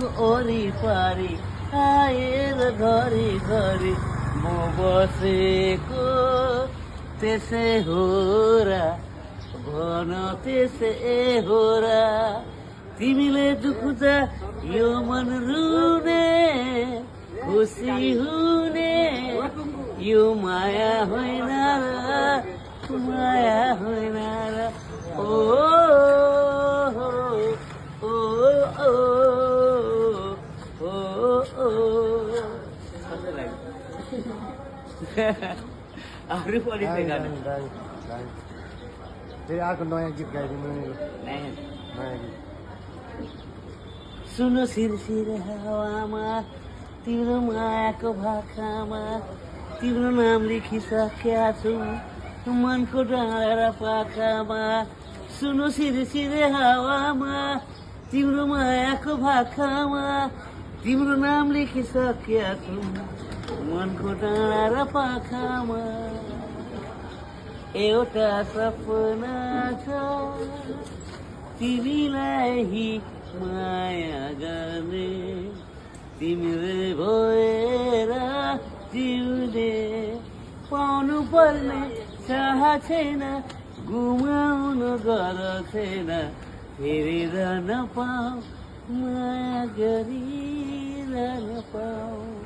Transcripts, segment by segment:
तिमीको वरिपरि आएर घरि घरि म बसेको त्यसै हो र भन त्यसै हो र तिमीले दुख्दा यो मन रुने खुसी हुने यो माया होइन र माया होइन र ओ ओ ओ ओ अरू पनि फेरि अर्को नयाँ गीत गाइदिनु नयाँ गीत सुनो सिरसिर हावामा तिम्रो मायाको भाकामा तिम्रो नाम लेखिसकेका छु मनको डाँडा र पाखामा सुनो सिरसिर हावामा तिम्रो मायाको भाकामा तिम्रो नाम लेखिसकेका छु मनको डाँडा र पाखामा एउटा सपना छ तिमीलाई माया गर्ने तिमीले भएर जिउने पाउनु पर्ने चाह छैन गुमाउनु गर छैन फेरिरहन पाऊ माया गरिरहन पाऊ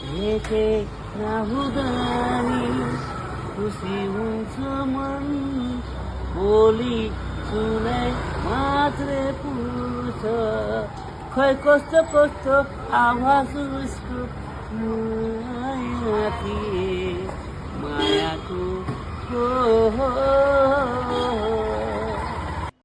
भेटे नहुँदा नि खुसी हुन्छ मन बोली सुनाइ मात्रै पुग्छ खै कस्तो कस्तो आवाज उसको